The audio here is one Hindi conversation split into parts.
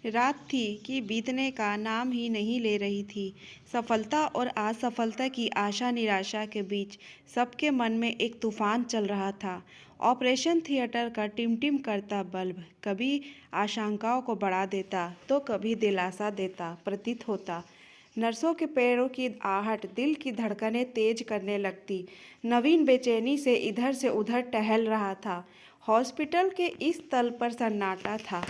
रात थी कि बीतने का नाम ही नहीं ले रही थी। सफलता और असफलता की आशा निराशा के बीच सबके मन में एक तूफान चल रहा था। ऑपरेशन थिएटर का टिमटिम करता बल्ब कभी आशंकाओं को बढ़ा देता तो कभी दिलासा देता प्रतीत होता। नर्सों के पैरों की आहट दिल की धड़कनें तेज करने लगती। नवीन बेचैनी से इधर से उधर टहल रहा था। हॉस्पिटल के इस तल पर सन्नाटा था।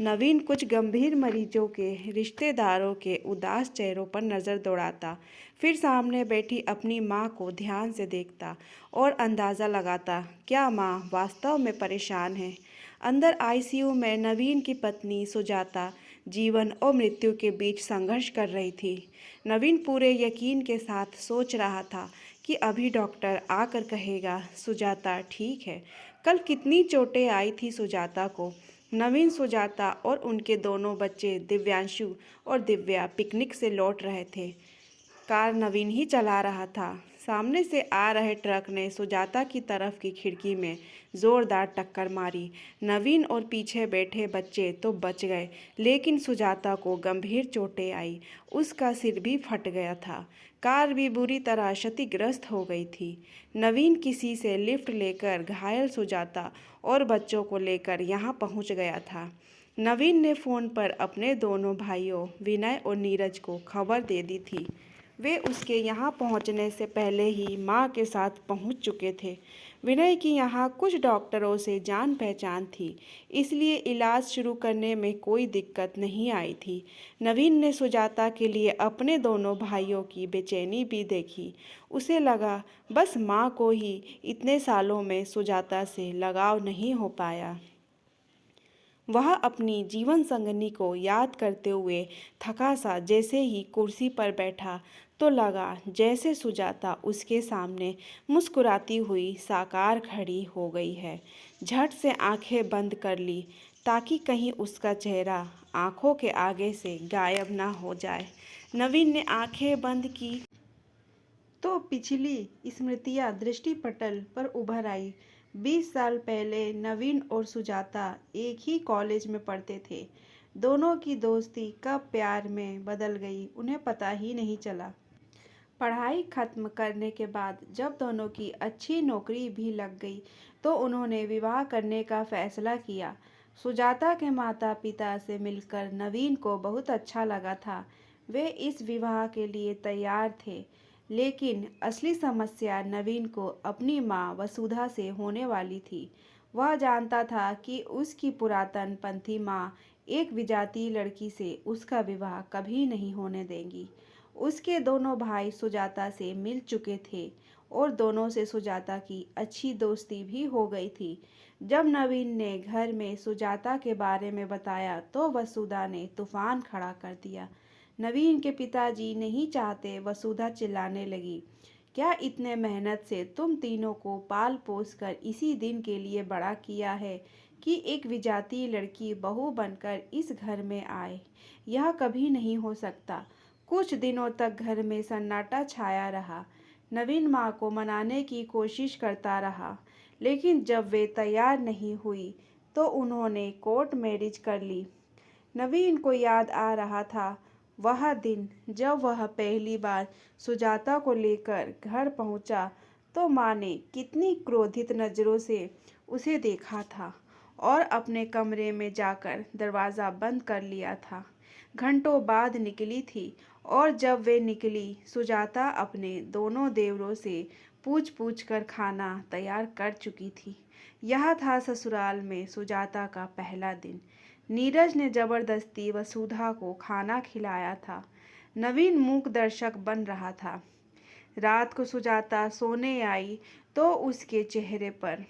नवीन कुछ गंभीर मरीजों के रिश्तेदारों के उदास चेहरों पर नज़र दौड़ाता, फिर सामने बैठी अपनी माँ को ध्यान से देखता और अंदाज़ा लगाता, क्या माँ वास्तव में परेशान है। अंदर आईसीयू में नवीन की पत्नी सुजाता जीवन और मृत्यु के बीच संघर्ष कर रही थी। नवीन पूरे यकीन के साथ सोच रहा था कि अभी डॉक्टर आकर कहेगा सुजाता ठीक है। कल कितनी चोटें आई थी सुजाता को। नवीन, सुजाता और उनके दोनों बच्चे दिव्यांशु और दिव्या पिकनिक से लौट रहे थे। कार नवीन ही चला रहा था। सामने से आ रहे ट्रक ने सुजाता की तरफ की खिड़की में जोरदार टक्कर मारी। नवीन और पीछे बैठे बच्चे तो बच गए, लेकिन सुजाता को गंभीर चोटें आई। उसका सिर भी फट गया था। कार भी बुरी तरह क्षतिग्रस्त हो गई थी। नवीन किसी से लिफ्ट लेकर घायल सुजाता और बच्चों को लेकर यहाँ पहुँच गया था। नवीन ने फ़ोन पर अपने दोनों भाइयों विनय और नीरज को खबर दे दी थी। वे उसके यहाँ पहुँचने से पहले ही माँ के साथ पहुँच चुके थे। विनय की यहाँ कुछ डॉक्टरों से जान पहचान थी, इसलिए इलाज शुरू करने में कोई दिक्कत नहीं आई थी। नवीन ने सुजाता के लिए अपने दोनों भाइयों की बेचैनी भी देखी। उसे लगा बस माँ को ही इतने सालों में सुजाता से लगाव नहीं हो पाया। वह अपनी जीवन संगनी को याद करते हुए थका सा जैसे ही कुर्सी पर बैठा तो लगा जैसे सुजाता उसके सामने मुस्कुराती हुई साकार खड़ी हो गई है। झट से आंखें बंद कर ली ताकि कहीं उसका चेहरा आंखों के आगे से गायब ना हो जाए। नवीन ने आंखें बंद की तो पिछली स्मृतियां दृष्टिपटल पर उभर आई। 20 साल पहले नवीन और सुजाता एक ही कॉलेज में पढ़ते थे। दोनों की दोस्ती कब प्यार में बदल गई उन्हें पता ही नहीं चला। पढ़ाई खत्म करने के बाद जब दोनों की अच्छी नौकरी भी लग गई तो उन्होंने विवाह करने का फैसला किया। सुजाता के माता पिता से मिलकर नवीन को बहुत अच्छा लगा था। वे इस विवाह के लिए तैयार थे, लेकिन असली समस्या नवीन को अपनी माँ वसुधा से होने वाली थी। वह जानता था कि उसकी पुरातन पंथी माँ एक विजातीय लड़की से उसका विवाह कभी नहीं होने देंगी। उसके दोनों भाई सुजाता से मिल चुके थे और दोनों से सुजाता की अच्छी दोस्ती भी हो गई थी। जब नवीन ने घर में सुजाता के बारे में बताया तो वसुधा ने तूफान खड़ा कर दिया। नवीन के पिताजी नहीं चाहते, वसुधा चिल्लाने लगी। क्या इतने मेहनत से तुम तीनों को पाल पोस कर इसी दिन के लिए बड़ा किया है कि एक विजातीय लड़की बहू बनकर इस घर में आए? यह कभी नहीं हो सकता। कुछ दिनों तक घर में सन्नाटा छाया रहा। नवीन माँ को मनाने की कोशिश करता रहा, लेकिन जब वे तैयार नहीं हुई तो उन्होंने कोर्ट मैरिज कर ली। नवीन को याद आ रहा था वह दिन जब वह पहली बार सुजाता को लेकर घर पहुंचा तो माँ ने कितनी क्रोधित नज़रों से उसे देखा था और अपने कमरे में जाकर दरवाज़ा बंद कर लिया था। घंटों बाद निकली थी और जब वे निकली सुजाता अपने दोनों देवरों से पूछ पूछ कर खाना तैयार कर चुकी थी। यह था ससुराल में सुजाता का पहला दिन। नीरज ने जबरदस्ती वसुधा को खाना खिलाया था। नवीन मूक दर्शक बन रहा था। रात को सुजाता सोने आई तो उसके चेहरे पर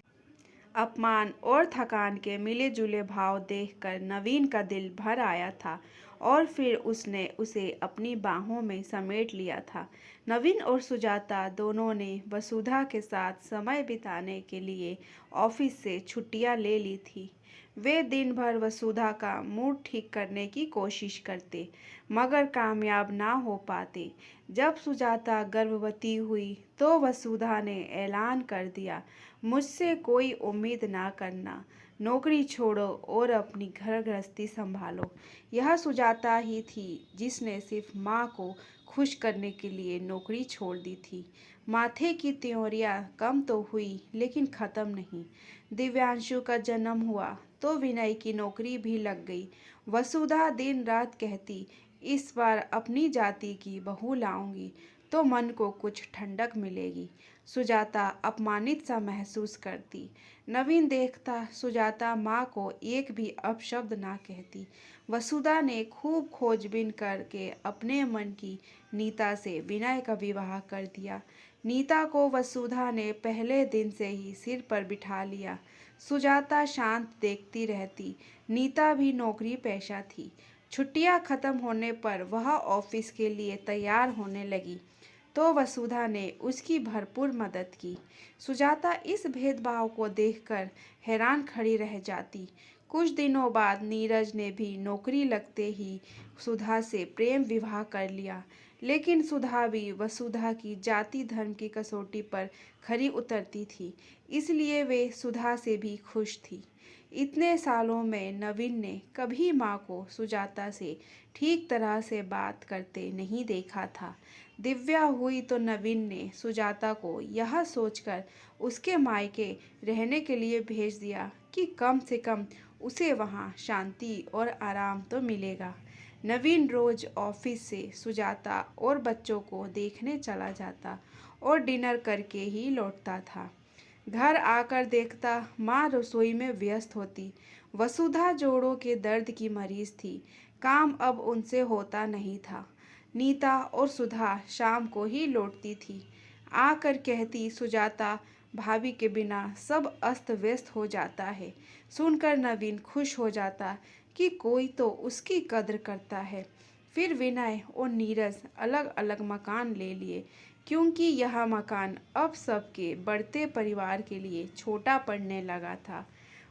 अपमान और थकान के मिले जुले भाव देखकर नवीन का दिल भर आया था और फिर उसने उसे अपनी बाहों में समेट लिया था। नवीन और सुजाता दोनों ने वसुधा के साथ समय बिताने के लिए ऑफिस से छुट्टियां ले ली थी। वे दिन भर वसुधा का मूड ठीक करने की कोशिश करते, मगर कामयाब ना हो पाते। जब सुजाता गर्भवती हुई तो वसुधा ने ऐलान कर दिया, मुझसे कोई उम्मीद ना करना। नौकरी छोड़ो और अपनी घर गृहस्थी संभालो। यह सुजाता ही थी जिसने सिर्फ माँ को खुश करने के लिए नौकरी छोड़ दी थी। माथे की त्योरियां कम तो हुई लेकिन ख़त्म नहीं। दिव्यांशु का जन्म हुआ तो विनय की नौकरी भी लग गई। वसुधा दिन रात कहती, इस बार अपनी जाति की बहू लाऊंगी तो मन को कुछ ठंडक मिलेगी। सुजाता अपमानित सा महसूस करती। नवीन देखता सुजाता माँ को एक भी अपशब्द ना कहती। वसुधा ने खूब खोजबीन करके अपने मन की नीता से विनय का विवाह कर दिया। नीता को वसुधा ने पहले दिन से ही सिर पर बिठा लिया। सुजाता शांत देखती रहती। नीता भी नौकरी पेशा थी। छुट्टियां खत्म होने पर वह ऑफिस के लिए तैयार होने लगी तो वसुधा ने उसकी भरपूर मदद की। सुजाता इस भेदभाव को देखकर हैरान खड़ी रह जाती। कुछ दिनों बाद नीरज ने भी नौकरी लगते ही सुधा से प्रेम विवाह कर लिया। लेकिन सुधा भी वसुधा की जाति धर्म की कसौटी पर खरी उतरती थी, इसलिए वे सुधा से भी खुश थी। इतने सालों में नवीन ने कभी माँ को सुजाता से ठीक तरह से बात करते नहीं देखा था। दिव्या हुई तो नवीन ने सुजाता को यह सोचकर उसके मायके रहने के लिए भेज दिया कि कम से कम उसे वहाँ शांति और आराम तो मिलेगा। नवीन रोज ऑफिस से सुजाता और बच्चों को देखने चला जाता और डिनर करके ही लौटता था। घर आकर देखता माँ रसोई में व्यस्त होती। वसुधा जोड़ों के दर्द की मरीज थी। काम अब उनसे होता नहीं था। नीता और सुधा शाम को ही लौटती थी। आकर कहती, सुजाता भाभी के बिना सब अस्त व्यस्त हो जाता है। सुनकर नवीन खुश हो जाता कि कोई तो उसकी कद्र करता है। फिर विनय और नीरज अलग अलग मकान ले लिए क्योंकि यह मकान अब सबके बढ़ते परिवार के लिए छोटा पड़ने लगा था।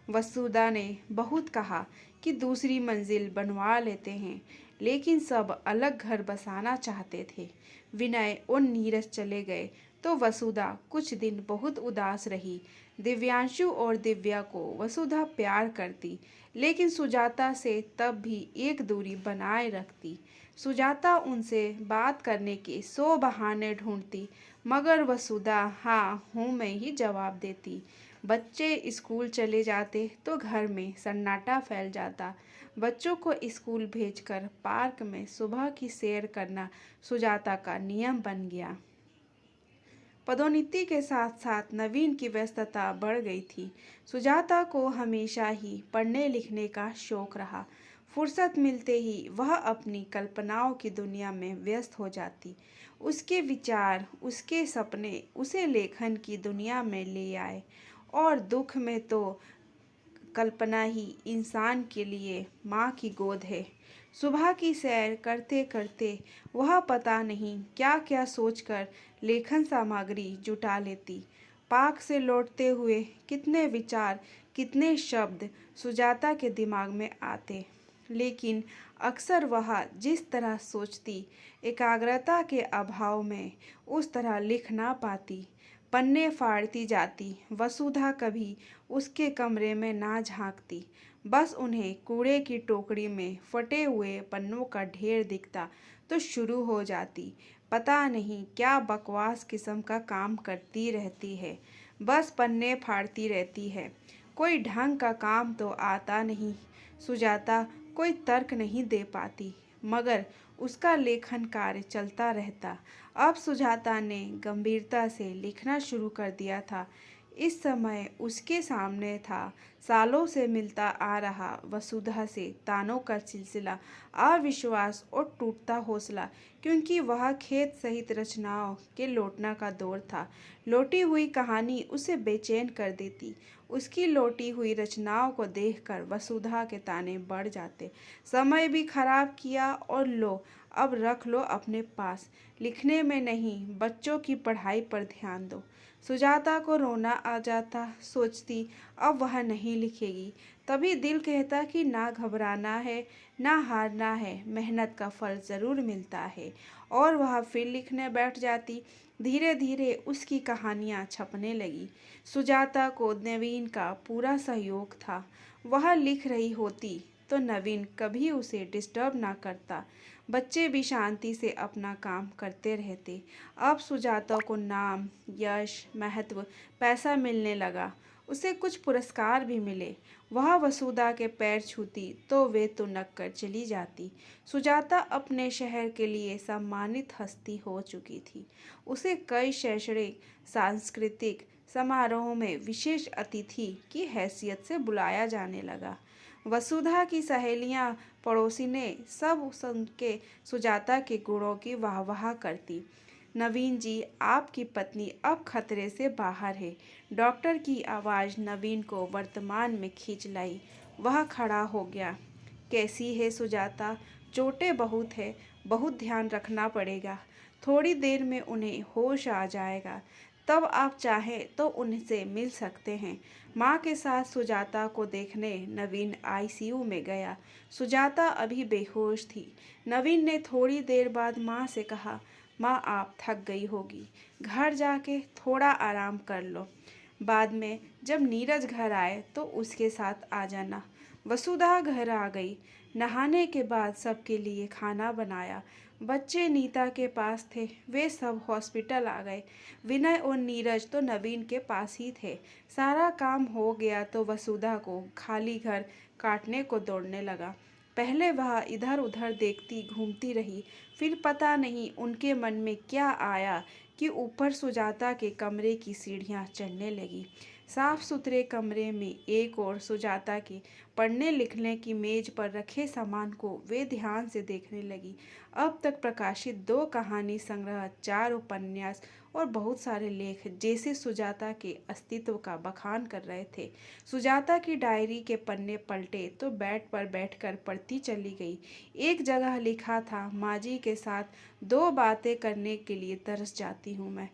वसुधा ने बहुत कहा कि दूसरी मंजिल बनवा लेते हैं, लेकिन सब अलग घर बसाना चाहते थे। विनय और नीरज चले गए तो वसुधा कुछ दिन बहुत उदास रही। दिव्यांशु और दिव्या को वसुधा प्यार करती, लेकिन सुजाता से तब भी एक दूरी बनाए रखती। सुजाता उनसे बात करने के 100 बहाने ढूंढती, मगर वसुधा हाँ हूँ में ही जवाब देती। बच्चे स्कूल चले जाते तो घर में सन्नाटा फैल जाता। बच्चों को स्कूल भेजकर पार्क में सुबह की सैर करना सुजाता का नियम बन गया। पदोन्नति के साथ साथ नवीन की व्यस्तता बढ़ गई थी। सुजाता को हमेशा ही पढ़ने लिखने का शौक रहा। फुर्सत मिलते ही वह अपनी कल्पनाओं की दुनिया में व्यस्त हो जाती। उसके विचार, उसके सपने उसे लेखन की दुनिया में ले आए और दुख में तो कल्पना ही इंसान के लिए माँ की गोद है। सुबह की सैर करते करते वह पता नहीं क्या क्या सोचकर लेखन सामग्री जुटा लेती। पार्क से लौटते हुए कितने विचार, कितने शब्द सुजाता के दिमाग में आते, लेकिन अक्सर वह जिस तरह सोचती, एकाग्रता के अभाव में उस तरह लिख ना पाती। पन्ने फाड़ती जाती। वसुधा कभी उसके कमरे में ना झांकती, बस उन्हें कूड़े की टोकरी में फटे हुए पन्नों का ढेर दिखता तो शुरू हो जाती। पता नहीं क्या बकवास किस्म का काम करती रहती है, बस पन्ने फाड़ती रहती है। कोई ढंग का काम तो आता नहीं। सुजाता कोई तर्क नहीं दे पाती, मगर उसका लेखन कार्य चलता रहता। अब सुजाता ने गंभीरता से लिखना शुरू कर दिया था। इस समय उसके सामने था सालों से मिलता आ रहा वसुधा से तानों का सिलसिला, अविश्वास और टूटता हौसला, क्योंकि वह खेत सहित रचनाओं के लौटना का दौर था। लौटी हुई कहानी उसे बेचैन कर देती। उसकी लौटी हुई रचनाओं को देखकर वसुधा के ताने बढ़ जाते। समय भी खराब किया और लो अब रख लो अपने पास, लिखने में नहीं बच्चों की पढ़ाई पर ध्यान दो। सुजाता को रोना आ जाता। सोचती अब वह नहीं लिखेगी, तभी दिल कहता कि ना घबराना है, ना हारना है, मेहनत का फल ज़रूर मिलता है। और वह फिर लिखने बैठ जाती। धीरे धीरे उसकी कहानियाँ छपने लगी। सुजाता को नवीन का पूरा सहयोग था। वह लिख रही होती तो नवीन कभी उसे डिस्टर्ब ना करता। बच्चे भी शांति से अपना काम करते रहते। अब सुजाता को नाम, यश, महत्व, पैसा मिलने लगा। उसे कुछ पुरस्कार भी मिले। वह वसुधा के पैर छूती तो वे तुनक कर चली जाती। सुजाता अपने शहर के लिए सम्मानित हस्ती हो चुकी थी। उसे कई शैक्षणिक, सांस्कृतिक समारोहों में विशेष अतिथि की हैसियत से बुलाया जाने लगा। वसुधा की सहेलियां, पड़ोसी ने सब सुन के सुजाता के गुणों की वाहवाह करती। नवीन जी, आपकी पत्नी अब खतरे से बाहर है। डॉक्टर की आवाज़ नवीन को वर्तमान में खींच लाई। वह खड़ा हो गया। कैसी है सुजाता? चोटें बहुत है, बहुत ध्यान रखना पड़ेगा। थोड़ी देर में उन्हें होश आ जाएगा। तब आप चाहें तो उनसे मिल सकते हैं। माँ के साथ सुजाता को देखने नवीन आईसीयू में गया। सुजाता अभी बेहोश थी। नवीन ने थोड़ी देर बाद माँ से कहा, माँ आप थक गई होगी, घर जाके थोड़ा आराम कर लो। बाद में जब नीरज घर आए तो उसके साथ आ जाना। वसुधा घर आ गई। नहाने के बाद सबके लिए खाना बनाया। बच्चे नीता के पास थे, वे सब हॉस्पिटल आ गए। विनय और नीरज तो नवीन के पास ही थे। सारा काम हो गया तो वसुधा को खाली घर काटने को दौड़ने लगा। पहले वह इधर उधर देखती घूमती रही। फिर पता नहीं उनके मन में क्या आया कि ऊपर सुजाता के कमरे की सीढ़ियाँ चढ़ने लगी। साफ सुथरे कमरे में एक और सुजाता की पढ़ने लिखने की मेज पर रखे सामान को वे ध्यान से देखने लगी। अब तक प्रकाशित 2 कहानी संग्रह, 4 उपन्यास और बहुत सारे लेख जैसे सुजाता के अस्तित्व का बखान कर रहे थे। सुजाता की डायरी के पन्ने पलटे तो बेड पर बैठकर पढ़ती चली गई। एक जगह लिखा था, माँ जी के साथ 2 बातें करने के लिए तरस जाती हूँ मैं।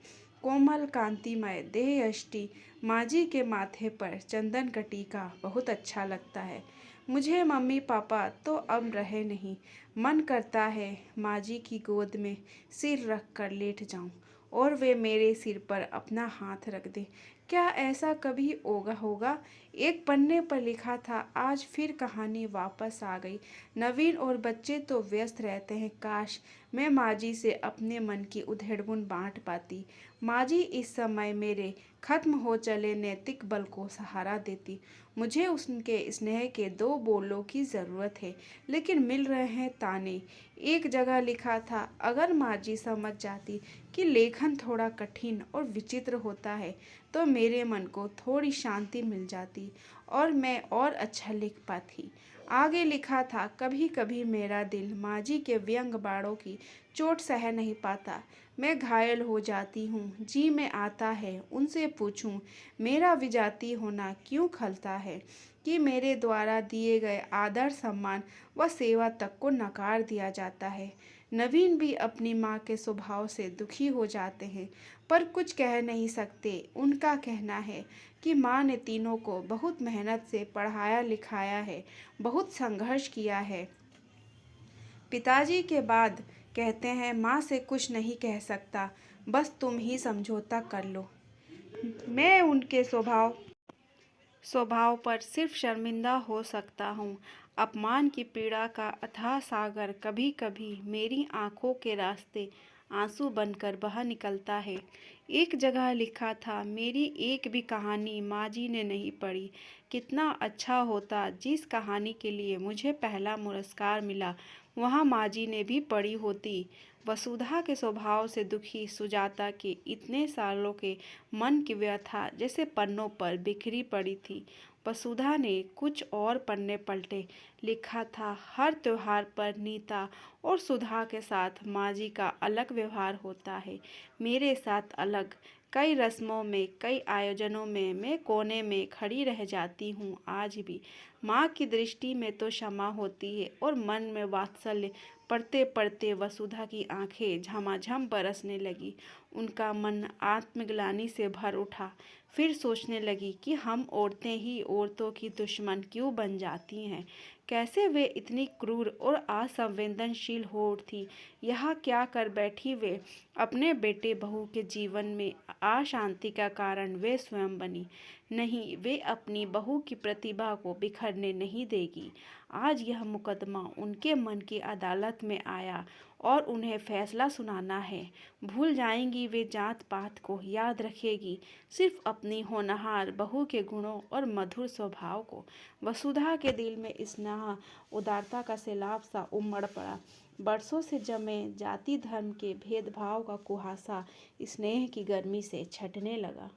कोमल कांतिमय देह यष्टि माँ जी के माथे पर चंदन का टीका बहुत अच्छा लगता है। मुझे मम्मी पापा तो अब रहे नहीं। मन करता है माँ जी की गोद में सिर रख कर लेट जाऊं और वे मेरे सिर पर अपना हाथ रख दे। क्या ऐसा कभी होगा? एक पन्ने पर लिखा था, आज फिर कहानी वापस आ गई। नवीन और बच्चे तो व्यस्त रहते हैं। काश मैं माँ जी से अपने मन की उधेड़बुन बांट पाती। माँ जी इस समय मेरे खत्म हो चले नैतिक बल को सहारा देती। मुझे उनके स्नेह के 2 बोलों की ज़रूरत है, लेकिन मिल रहे हैं ताने। एक जगह लिखा था, अगर माँ जी समझ जाती कि लेखन थोड़ा कठिन और विचित्र होता है तो मेरे मन को थोड़ी शांति मिल जाती और मैं और अच्छा लिख पाती। आगे लिखा था, कभी कभी मेरा दिल माँ जी के व्यंग बाणों की चोट सह नहीं पाता। मैं घायल हो जाती हूँ, जी में आता है उनसे पूछूं, मेरा विजाती होना क्यों खलता है कि मेरे द्वारा दिए गए आदर सम्मान व सेवा तक को नकार दिया जाता है। नवीन भी अपनी माँ के स्वभाव से दुखी हो जाते हैं, पर कुछ कह नहीं सकते। उनका कहना है कि माँ ने तीनों को बहुत मेहनत से पढ़ाया लिखाया है, बहुत संघर्ष किया है। पिताजी के बाद कहते हैं, माँ से कुछ नहीं कह सकता, बस तुम ही समझौता कर लो। मैं उनके स्वभाव पर सिर्फ शर्मिंदा हो सकता हूँ। अपमान की पीड़ा का अथाह सागर कभी कभी मेरी आंखों के रास्ते आंसू बनकर बह निकलता है। एक जगह लिखा था, मेरी एक भी कहानी माँ जी ने नहीं पढ़ी। कितना अच्छा होता जिस कहानी के लिए मुझे पहला पुरस्कार मिला वहाँ माँ जी ने भी पढ़ी होती। वसुधा के स्वभाव से दुखी सुजाता के इतने सालों के मन की व्यथा जैसे पन्नों पर बिखरी पड़ी थी। वसुधा ने कुछ और पन्ने पलटे। लिखा था, हर त्योहार पर नीता और सुधा के साथ माँ जी का अलग व्यवहार होता है, मेरे साथ अलग। कई रस्मों में, कई आयोजनों में मैं कोने में खड़ी रह जाती हूँ आज भी। माँ की दृष्टि में तो क्षमा होती है और मन में वात्सल्य। पढ़ते पढ़ते वसुधा की आंखें झमाझम बरसने लगी। उनका मन आत्मग्लानि से भर उठा। फिर सोचने लगी कि हम औरतें ही औरतों की दुश्मन क्यों बन जाती हैं। कैसे वे इतनी क्रूर और असंवेदनशील हो उठी। यहाँ क्या कर बैठी वे। अपने बेटे बहू के जीवन में अशांति का कारण वे स्वयं बनी। नहीं, वे अपनी बहू की प्रतिभा को बिखरने नहीं देगी। आज यह मुकदमा उनके मन की अदालत में आया और उन्हें फैसला सुनाना है। भूल जाएंगी वे जात पात को, याद रखेगी सिर्फ अपनी होनहार बहू के गुणों और मधुर स्वभाव को। वसुधा के दिल में स्नेह उदारता का सैलाब सा उमड़ पड़ा। बरसों से जमे जाति धर्म के भेदभाव का कुहासा स्नेह की गर्मी से छटने लगा।